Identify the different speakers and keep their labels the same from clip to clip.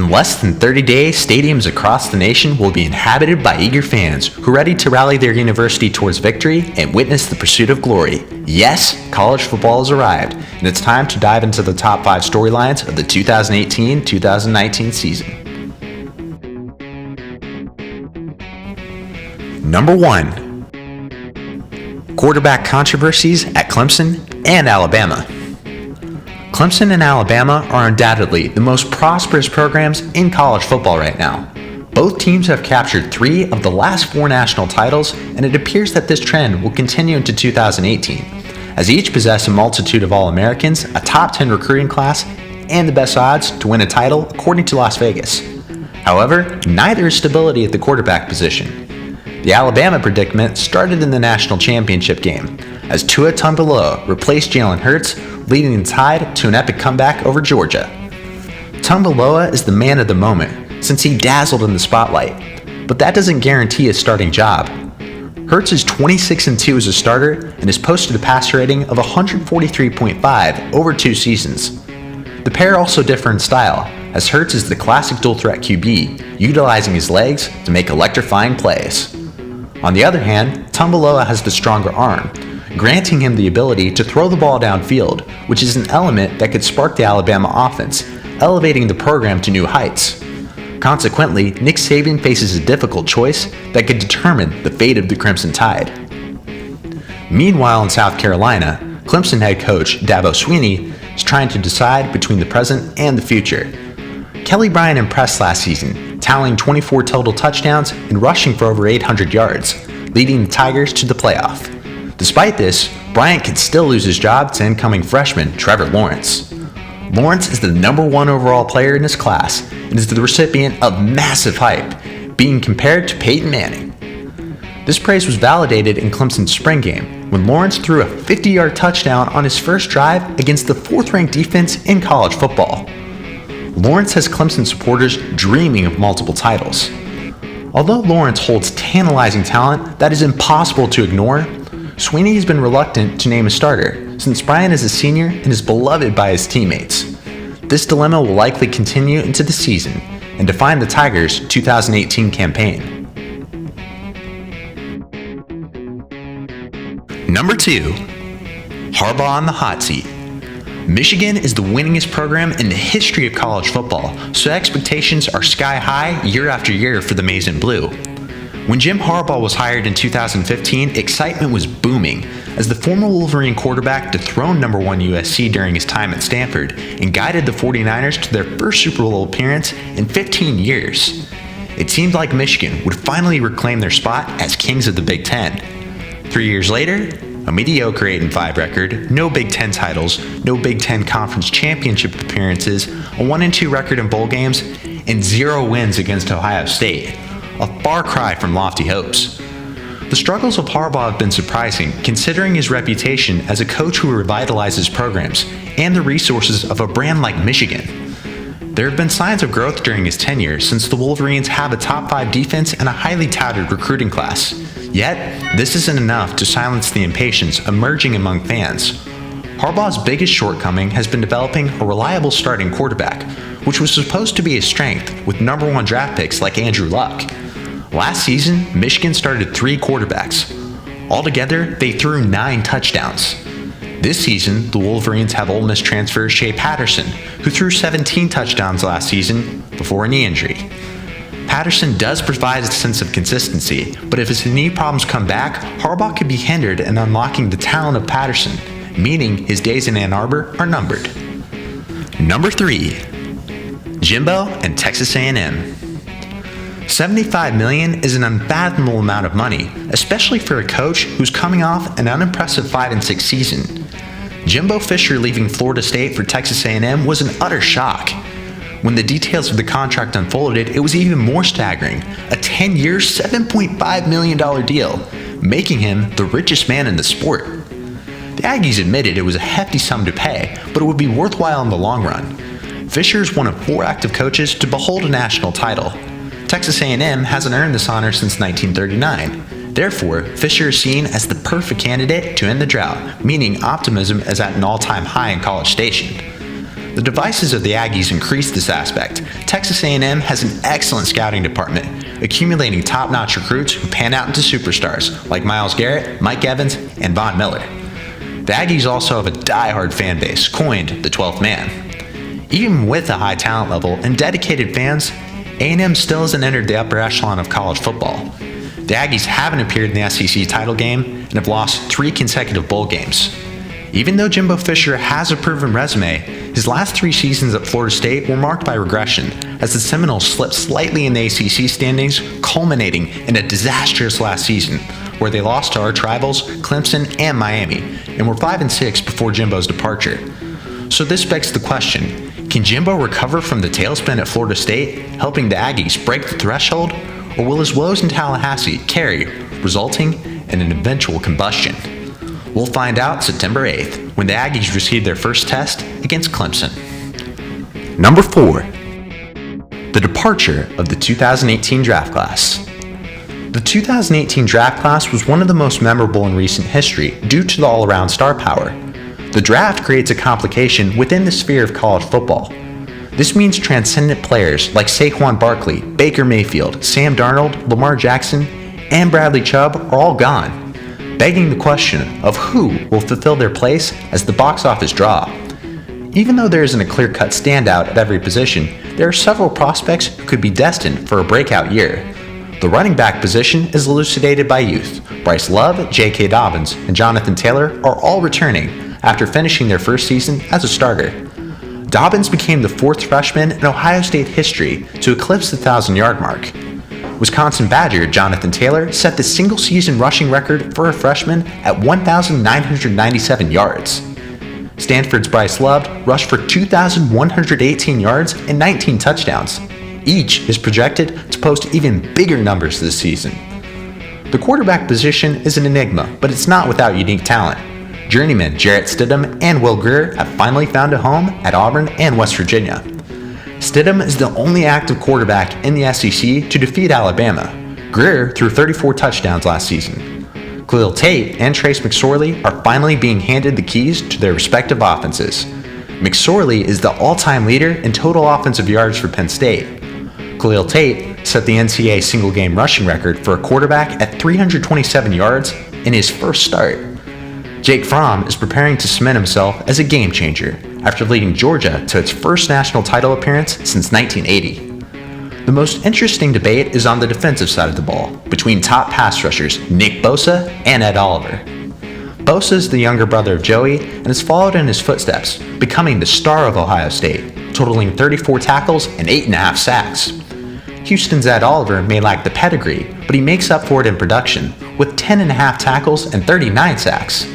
Speaker 1: In less than 30 days, stadiums across the nation will be inhabited by eager fans who are ready to rally their university towards victory and witness the pursuit of glory. Yes, college football has arrived, and it's time to dive into the top 5 storylines of the 2018-2019 season. Number 1. Quarterback controversies at Clemson and Alabama. Clemson and Alabama are undoubtedly the most prosperous programs in college football right now. Both teams have captured 3 of the last 4 national titles, and it appears that this trend will continue into 2018, as each possess a multitude of All-Americans, a top 10 recruiting class, and the best odds to win a title according to Las Vegas. However, neither is stability at the quarterback position. The Alabama predicament started in the national championship game, as Tua Tagovailoa replaced Jalen Hurts, leading the Tide to an epic comeback over Georgia. Tagovailoa is the man of the moment, since he dazzled in the spotlight, but that doesn't guarantee a starting job. Hurts is 26-2 as a starter and has posted a passer rating of 143.5 over 2 seasons. The pair also differ in style, as Hurts is the classic dual-threat QB, utilizing his legs to make electrifying plays. On the other hand, Tagovailoa has the stronger arm, granting him the ability to throw the ball downfield, which is an element that could spark the Alabama offense, elevating the program to new heights. Consequently, Nick Saban faces a difficult choice that could determine the fate of the Crimson Tide. Meanwhile, in South Carolina, Clemson head coach Dabo Swinney is trying to decide between the present and the future. Kelly Bryant impressed last season, tallying 24 total touchdowns and rushing for over 800 yards, leading the Tigers to the playoff. Despite this, Bryant could still lose his job to incoming freshman Trevor Lawrence. Lawrence is the number 1 overall player in his class and is the recipient of massive hype, being compared to Peyton Manning. This praise was validated in Clemson's spring game, when Lawrence threw a 50-yard touchdown on his first drive against the 4th-ranked defense in college football. Lawrence has Clemson supporters dreaming of multiple titles. Although Lawrence holds tantalizing talent that is impossible to ignore, Swinney has been reluctant to name a starter, since Bryant is a senior and is beloved by his teammates. This dilemma will likely continue into the season and define the Tigers' 2018 campaign. Number 2. Harbaugh on the hot seat. Michigan is the winningest program in the history of college football, so expectations are sky high year after year for the Maize and Blue. When Jim Harbaugh was hired in 2015, excitement was booming, as the former Wolverine quarterback dethroned number 1 USC during his time at Stanford and guided the 49ers to their first Super Bowl appearance in 15 years. It seemed like Michigan would finally reclaim their spot as kings of the Big Ten. 3 years later, a mediocre 8-5 record, no Big Ten titles, no Big Ten Conference Championship appearances, a 1-2 record in bowl games, and 0 wins against Ohio State. A far cry from lofty hopes. The struggles of Harbaugh have been surprising, considering his reputation as a coach who revitalizes programs and the resources of a brand like Michigan. There have been signs of growth during his tenure, since the Wolverines have a top 5 defense and a highly touted recruiting class. Yet, this isn't enough to silence the impatience emerging among fans. Harbaugh's biggest shortcoming has been developing a reliable starting quarterback, which was supposed to be his strength with number 1 draft picks like Andrew Luck. Last season, Michigan started 3 quarterbacks. Altogether, they threw 9 touchdowns. This season, the Wolverines have Ole Miss transfer Shea Patterson, who threw 17 touchdowns last season before a knee injury. Patterson does provide a sense of consistency, but if his knee problems come back, Harbaugh could be hindered in unlocking the talent of Patterson, meaning his days in Ann Arbor are numbered. Number 3. Jimbo and Texas AM. $75 million is an unfathomable amount of money, especially for a coach who's coming off an unimpressive 5-6 season. Jimbo Fisher leaving Florida State for Texas A&M was an utter shock. When the details of the contract unfolded, it was even more staggering, a 10-year, $7.5 million deal, making him the richest man in the sport. The Aggies admitted it was a hefty sum to pay, but it would be worthwhile in the long run. Fisher is one of 4 active coaches to behold a national title. Texas A&M hasn't earned this honor since 1939. Therefore, Fisher is seen as the perfect candidate to end the drought, meaning optimism is at an all-time high in College Station. The devices of the Aggies increase this aspect. Texas A&M has an excellent scouting department, accumulating top-notch recruits who pan out into superstars like Myles Garrett, Mike Evans, and Von Miller. The Aggies also have a die-hard fan base, coined the 12th man. Even with a high talent level and dedicated fans, A&M still hasn't entered the upper echelon of college football. The Aggies haven't appeared in the SEC title game and have lost 3 consecutive bowl games. Even though Jimbo Fisher has a proven resume, his last 3 seasons at Florida State were marked by regression as the Seminoles slipped slightly in the ACC standings, culminating in a disastrous last season where they lost to arch rivals Clemson and Miami and were 5-6 before Jimbo's departure. So this begs the question, can Jimbo recover from the tailspin at Florida State, helping the Aggies break the threshold, or will his woes in Tallahassee carry, resulting in an eventual combustion? We'll find out September 8th when the Aggies receive their first test against Clemson. Number 4. The departure of the 2018 draft class. The 2018 draft class was one of the most memorable in recent history due to the all-around star power. The draft creates a complication within the sphere of college football. This means transcendent players like Saquon Barkley, Baker Mayfield, Sam Darnold, Lamar Jackson, and Bradley Chubb are all gone, begging the question of who will fulfill their place as the box office draw. Even though there isn't a clear-cut standout at every position, there are several prospects who could be destined for a breakout year. The running back position is elucidated by youth. Bryce Love, J.K. Dobbins, and Jonathan Taylor are all returning after finishing their first season as a starter. Dobbins became the 4th freshman in Ohio State history to eclipse the 1,000-yard mark. Wisconsin Badger Jonathan Taylor set the single-season rushing record for a freshman at 1,997 yards. Stanford's Bryce Love rushed for 2,118 yards and 19 touchdowns. Each is projected to post even bigger numbers this season. The quarterback position is an enigma, but it's not without unique talent. Journeyman Jarrett Stidham and Will Grier have finally found a home at Auburn and West Virginia. Stidham is the only active quarterback in the SEC to defeat Alabama. Grier threw 34 touchdowns last season. Khalil Tate and Trace McSorley are finally being handed the keys to their respective offenses. McSorley is the all-time leader in total offensive yards for Penn State. Khalil Tate set the NCAA single-game rushing record for a quarterback at 327 yards in his first start. Jake Fromm is preparing to cement himself as a game changer after leading Georgia to its first national title appearance since 1980. The most interesting debate is on the defensive side of the ball, between top pass rushers Nick Bosa and Ed Oliver. Bosa is the younger brother of Joey and has followed in his footsteps, becoming the star of Ohio State, totaling 34 tackles and 8.5 sacks. Houston's Ed Oliver may lack the pedigree, but he makes up for it in production, with 10.5 tackles and 39 sacks.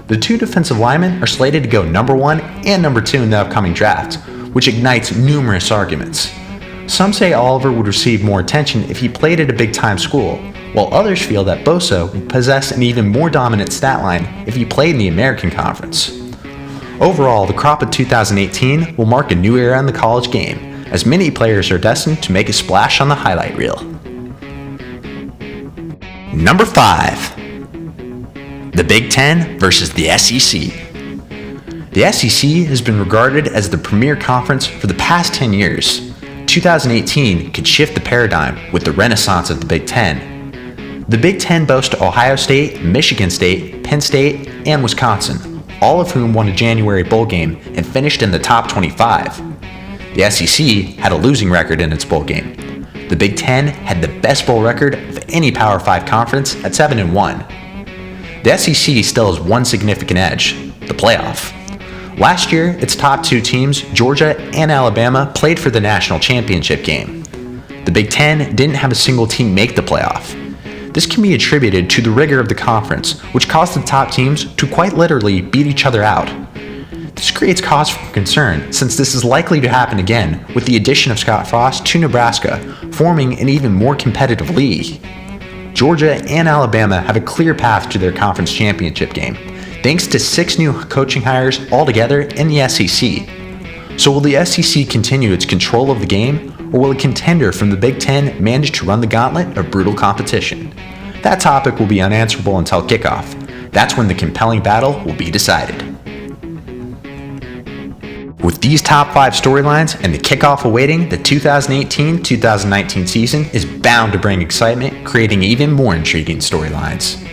Speaker 1: The 2 defensive linemen are slated to go number 1 and number 2 in the upcoming draft, which ignites numerous arguments. Some say Oliver would receive more attention if he played at a big-time school, while others feel that Bosa would possess an even more dominant stat line if he played in the American Conference. Overall, the crop of 2018 will mark a new era in the college game, as many players are destined to make a splash on the highlight reel. Number 5. The Big Ten versus the SEC. The SEC has been regarded as the premier conference for the past 10 years. 2018 could shift the paradigm with the renaissance of the Big Ten. The Big Ten boasts Ohio State, Michigan State, Penn State, and Wisconsin, all of whom won a January bowl game and finished in the top 25. The SEC had a losing record in its bowl game. The Big Ten had the best bowl record of any Power 5 conference at 7-1. The SEC still has one significant edge, the playoff. Last year, its top 2 teams, Georgia and Alabama, played for the national championship game. The Big Ten didn't have a single team make the playoff. This can be attributed to the rigor of the conference, which caused the top teams to quite literally beat each other out. This creates cause for concern, since this is likely to happen again with the addition of Scott Frost to Nebraska, forming an even more competitive league. Georgia and Alabama have a clear path to their conference championship game, thanks to 6 new coaching hires altogether in the SEC. So will the SEC continue its control of the game, or will a contender from the Big Ten manage to run the gauntlet of brutal competition? That topic will be unanswerable until kickoff. That's when the compelling battle will be decided. With these top 5 storylines and the kickoff awaiting, the 2018-2019 season is bound to bring excitement, creating even more intriguing storylines.